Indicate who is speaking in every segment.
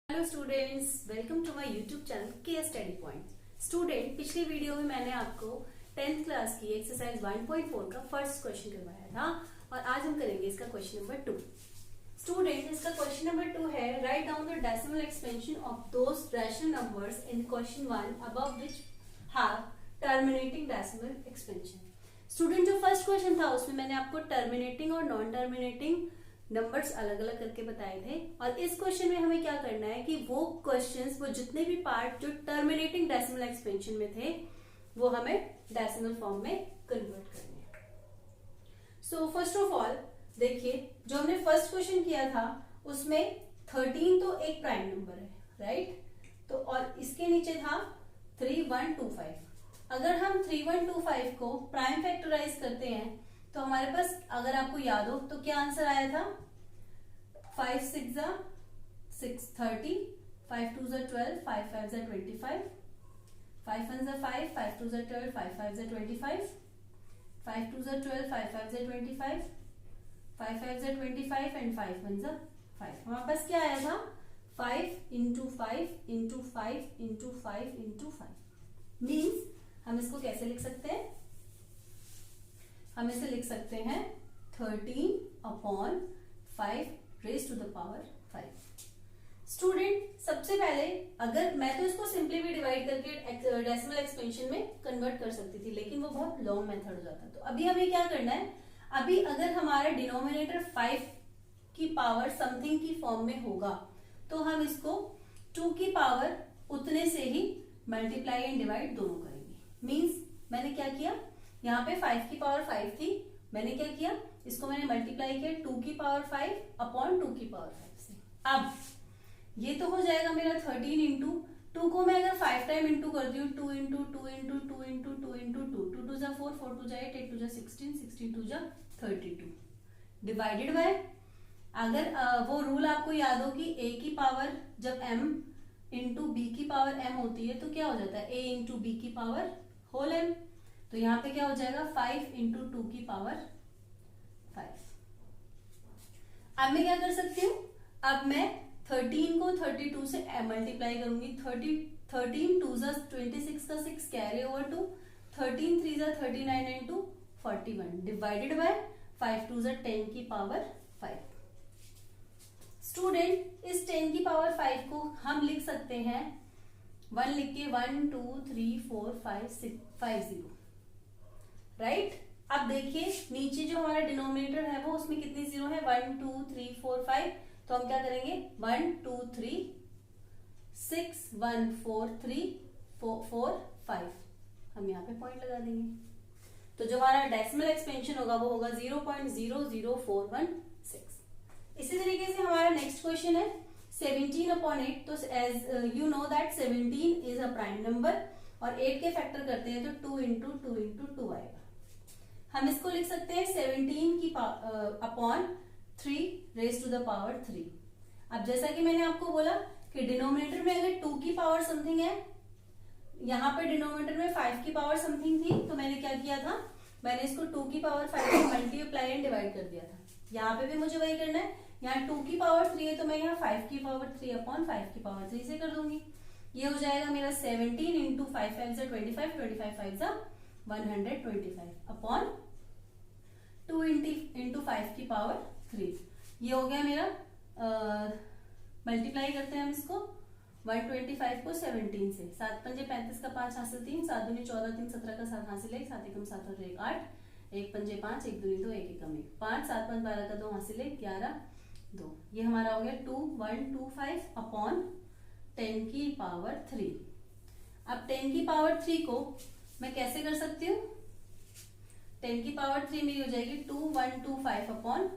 Speaker 1: Hello students, welcome to my YouTube channel K study point. Student, पिछले video में मैंने आपको 10th क्लास की एक्सरसाइज 1.4 का फर्स्ट क्वेश्चन करवाया था और आज हम करेंगे इसका क्वेश्चन नंबर 2। स्टूडेंट, इसका क्वेश्चन नंबर 2 है, write down the decimal expansion of those rational numbers in question 1 above which have terminating decimal expansion. Student, जो फर्स्ट क्वेश्चन था उसमें मैंने आपको टर्मिनेटिंग और नॉन टर्मिनेटिंग नंबर्स अलग अलग करके बताए थे और इस क्वेश्चन में हमें क्या करना है कि वो क्वेश्चंस, वो जितने भी पार्ट जो टर्मिनेटिंग डेसिमल एक्सपेंशन में थे वो हमें डेसिमल फॉर्म में कन्वर्ट करने हैं। सो फर्स्ट ऑफ ऑल देखिए, जो हमने फर्स्ट क्वेश्चन किया था उसमें 13 तो एक प्राइम नंबर है, राइट? तो और इसके नीचे था 3125। अगर हम 3125 को प्राइम फैक्टराइज करते हैं तो हमारे पास, अगर आपको याद हो तो क्या आंसर आया था, 5 6 6 30, 5 2 12, 5 5 25, 5 1 5, 5 2 12, 5 5 25, 5 2 12, 5 5 25, 5 5 25 एंड 5 1 5। हमारे पास क्या आया था, 5 into 5 into 5 into 5 into 5। Means हम इसको कैसे लिख सकते हैं, हम इसे लिख सकते हैं 13/5 raise to the power 5। Student, सबसे पहले अगर मैं तो इसको सिंपली भी डिवाइड करके डेसिमल एक्सपेंशन में कन्वर्ट कर सकती थी, लेकिन वो बहुत लॉन्ग मेथड हो जाता। तो अभी हमें क्या करना है, अभी अगर हमारा डिनोमिनेटर 5 की पावर समथिंग की फॉर्म में होगा तो हम इसको 2 की पावर उतने से ही मल्टीप्लाई एंड डिवाइड दोनों करेंगे। मीन्स मैंने क्या किया, यहाँ पे 5 की पावर 5 थी, मैंने क्या किया, इसको मैंने मल्टीप्लाई किया 2 की पावर 5 अपॉन 2 की पावर 5 से। अब ये तो हो जाएगा मेरा 13 इंटू 2 को मैं अगर 5 टाइम इंटू करती हूँ, 2 इंटू 2 इंटू 2 इंटू 2 इंटू 2, 2 2 जा 4, 4 2 जा 8, 8 2 जा 16, 16 2 जा 32 डिवाइडेड बाय, अगर वो रूल आपको याद हो कि a की पावर जब m इंटू b की पावर m होती है तो क्या हो जाता है, a इंटू b की पावर होल m। तो यहाँ पे क्या हो जाएगा, 5 इंटू 2 की पावर 5। अब मैं क्या कर सकती हूँ, अब मैं 13 को 32 से मल्टीप्लाई करूंगी। 13 2 जा 26 का 6 कैरी ओवर टू 13 3 जा 39 इंटू 41 डिवाइडेड बाय 5 2 जा 10 की पावर 5। स्टूडेंट, इस 10 की पावर 5 को हम लिख सकते हैं 1 लिख के 1 2 3 4 5 6 5 0, राइट? अब देखिए नीचे जो हमारा डिनोमिनेटर है वो उसमें कितनी जीरो है, 1 2 3 4 5। तो हम क्या करेंगे, 1 2 3 6 1 4 3 4 5, हम यहाँ पे पॉइंट लगा देंगे। तो जो हमारा डेसिमल एक्सपेंशन होगा वो होगा 0.00416। इसी तरीके से हमारा नेक्स्ट क्वेश्चन है 17/8। तो as you know that 17 is a prime number और 8 के फैक्टर करते हैं तो 2 इंटू 2 इंटू 2 आएगा। हम इसको लिख सकते हैं 17 की upon 3 raise to the power 3। अब जैसा कि मैंने आपको बोला कि डिनोमिनेटर में अगर 2 की पावर समथिंग है, यहाँ पे डिनोमिनेटर में 5 की पावर समथिंग थी, तो मैंने क्या किया था, मैंने इसको 2 की पावर 5 से मल्टीप्लाई एंड डिवाइड कर दिया था। यहाँ पे भी मुझे वही करना है, यहाँ 2 की पावर 3 है तो मैं यहाँ 5 की पावर 3 अपॉन 5 की पावर 3 से कर दूंगी। ये हो जाएगा मेरा 17 इंटू 5 5 जा 25, 25 5 जा 125 अपॉन 2 इंटू 5 की पावर 3। ये हो गया मेरा, मल्टीप्लाई करते हैं हम इसको 125 को 17 से, 7 पंजे 35 का 5 हासिल 3, 7 दूनी 14, 3 17 का 7 हासिल 1, 7 एकम 7 और 1 8, 1 पंजे 5, 1 दूनी 2, 1 एकम 1 5, 7 पंज 12 का 2 हासिल 1 11 2। ये हमारा हो गया 2125 अपॉन 10 की पावर 3। अब 10 की पावर 3 को मैं कैसे कर सकती हूँ, 10 की पावर 3 मेरी हो जाएगी 2125 अपॉन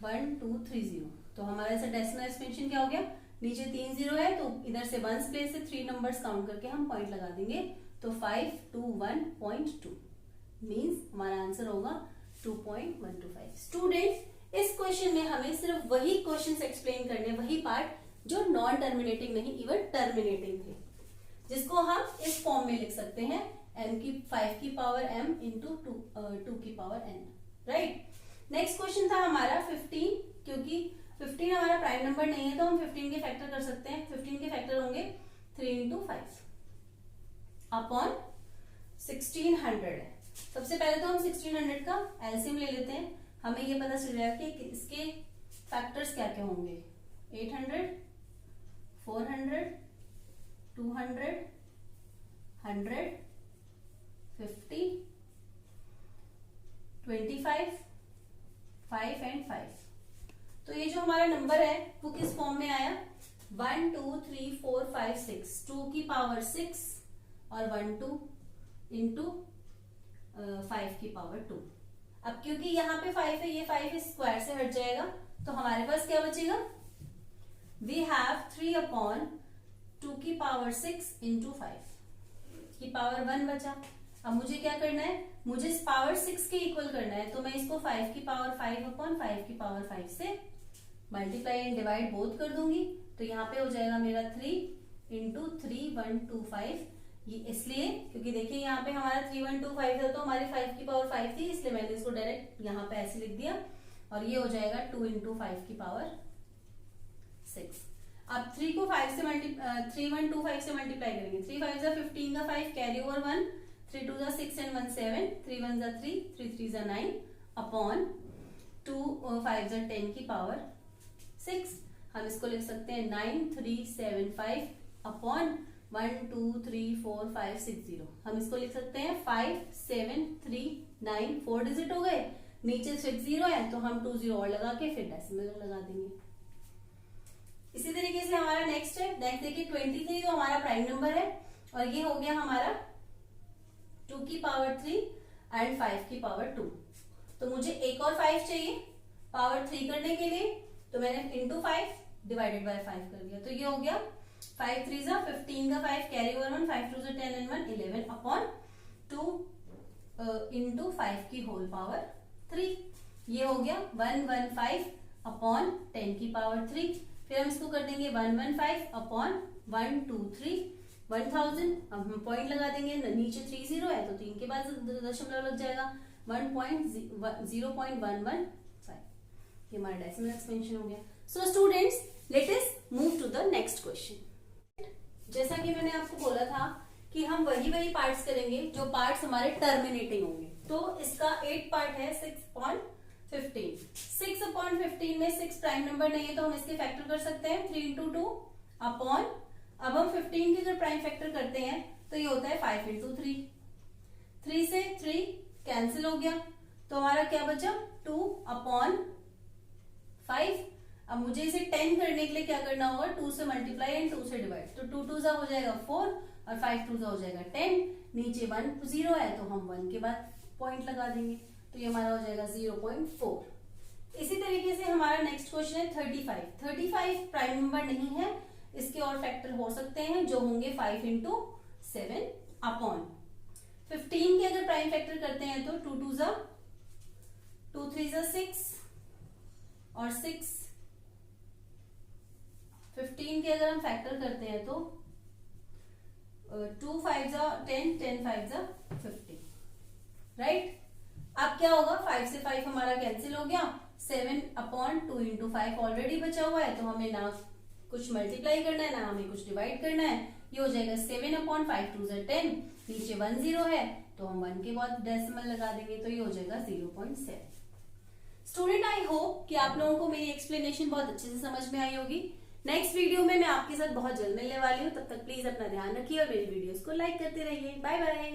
Speaker 1: 1230। तो हमारा ऐसा डेसिमल एक्सपेंशन क्या हो गया, नीचे 3 जीरो है तो इधर से 1s प्लेस से 3 नंबर्स काउंट करके हम पॉइंट लगा देंगे। तो 521.2 मीन्स हमारा आंसर होगा 2.125। स्टूडेंट, इस क्वेश्चन में हमें सिर्फ वही क्वेश्चंस एक्सप्लेन करने, वही पार्ट जो नॉन टर्मिनेटिंग नहीं इवन टर्मिनेटिंग थे, जिसको हम इस फॉर्म में लिख सकते हैं m की 5 की पावर m इंटू 2 की power n, right? Next question था हमारा 15, क्योंकि 15 हमारा प्राइम नंबर नहीं है तो हम 15 के फैक्टर कर सकते हैं। 15 के फैक्टर होंगे 3 इंटू 5 अपॉन 1600 है। सबसे पहले तो हम 1600 का एलसीएम ले लेते हैं। हमें ये पता चल जाएगा कि इसके फैक्टर्स क्या क्या होंगे। 800, 400, 200, 100, 50, 25, 5 एंड 5। तो ये जो हमारा नंबर है वो किस फॉर्म में आया? 1 2 3 4 5 6, 2 की पावर 6 और 1 2 इंटू 5 की पावर 2। अब क्योंकि यहाँ पे 5 है, ये 5 इस स्क्वायर से हट जाएगा तो हमारे पास क्या बचेगा? वी हैव 3 अपॉन 2 की पावर 6 इंटू 5 की पावर 1 बचा। अब मुझे क्या करना है? मुझे इस पावर 6 के इक्वल करना है, तो मैं इसको 5 की पावर 5 अपॉन 5 की पावर 5 से मल्टीप्लाई एंड डिवाइड बोथ कर दूंगी। तो यहाँ पे हो जाएगा मेरा 3 इंटू 3 1 2 5। ये इसलिए क्योंकि देखिए यहाँ पे हमारा 3 1 2 5 था तो हमारी 5 की पावर 5 थी, इसलिए मैंने इसको डायरेक्ट यहाँ पे ऐसे लिख दिया। और ये हो जाएगा 2 इंटू 5 की पावर 6। अब 3 को 5 से 3 1 2 5 से मल्टीप्लाई करेंगे। 3 5 जा 15 का 5 कैरी ओवर 1, 3 2 जा 6 एंड 1 7, 3 1 जा 3, 3 3 जा 9 अपॉन 2 5 जा 10 की पावर 6। हम इसको लिख सकते हैं 9 3 7 5 अपॉन 1 2 3 4 5 6 0। हम इसको लिख सकते हैं 5 7 3 9, 4 डिजिट हो गए, नीचे 6 0 है तो हम 2 0 और लगा के फिर डेसिमल लगा देंगे। इसी तरीके से हमारा नेक्स्ट है, नेक्स्ट देखिए 23 तो हमारा प्राइम नंबर है और ये हो गया हमारा 2 की पावर 3 एंड 5 की पावर 2। तो मुझे एक और 5 चाहिए पावर 3 करने के लिए, तो मैंने इंटू 5 डिवाइडेड बाय 5 कर दिया। तो ये हो गया 5 3 जा 15 का 5 कैरी ओवर 1, 5 2 जा 10 एंड 1 11 अपॉन 2 इंटू 5 की होल पावर 3। ये हो गया 115 अपॉन 10 की पावर 3। फिर हम इसको कर देंगे 115 अपॉन 1 2 3 1000। अब हम पॉइंट लगा देंगे, नीचे 3 0 है तो 3 के बाद दशमलव लग जाएगा 0.115। ये हमारा डेसिमल एक्सपेंशन हो गया। So students let us move to the next question. जैसा कि मैंने आपको बोला था कि हम वही पार्ट्स करेंगे जो पार्ट्स हमारे टर्मिनेटिंग होंगे। तो इसका 8 पार्ट है 6/15। 6/15 में 6 प्राइम नंबर नहीं है तो हम इसके फैक्टर कर सकते हैं 3 इंटू 2 अपॉन, अब हम 15 की अगर प्राइम फैक्टर करते हैं तो ये होता है 5 इंटू 3। 3 से 3 कैंसिल हो गया तो हमारा क्या बचा 2 अपॉन 5। अब मुझे इसे 10 करने के लिए क्या करना होगा 2 से मल्टीप्लाई एंड 2 से डिवाइड। तो 2 2 हो जाएगा 4 और 5 2 हो जाएगा 10, नीचे 1 0 है तो हम 1 के बाद पॉइंट लगा देंगे तो ये हमारा हो जाएगा 0.4। इसी तरीके से हमारा नेक्स्ट क्वेश्चन है 35। 35 प्राइम नंबर नहीं है, इसके और फैक्टर हो सकते हैं जो होंगे 5 इंटू 7 अपॉन 15 के अगर प्राइम फैक्टर करते हैं तो 2 2 जा 2 3 जा 6 और 6। 15 के अगर हम फैक्टर करते हैं तो 2 5 जा 10, 10 5 जा 50, राइट। अब क्या होगा 5 से 5 हमारा कैंसिल हो गया, 7 अपॉन 2 इंटू 5 ऑलरेडी बचा हुआ है तो हमें ना कुछ मल्टीप्लाई करना है ना हमें कुछ डिवाइड करना है। ये हो जाएगा 7 अपॉन 5 2 जा 10, नीचे 1 0 है तो हम 1 के बाद डेसिमल लगा देंगे तो ये हो जाएगा 0.7। स्टूडेंट आई होप कि आप लोगों को मेरी एक्सप्लेनेशन बहुत अच्छे से समझ में आई होगी। नेक्स्ट वीडियो में मैं आपके साथ बहुत जल्द मिलने वाली हूँ, तब तक प्लीज अपना ध्यान रखिए और मेरी वीडियोस को लाइक करते रहिए। Bye bye.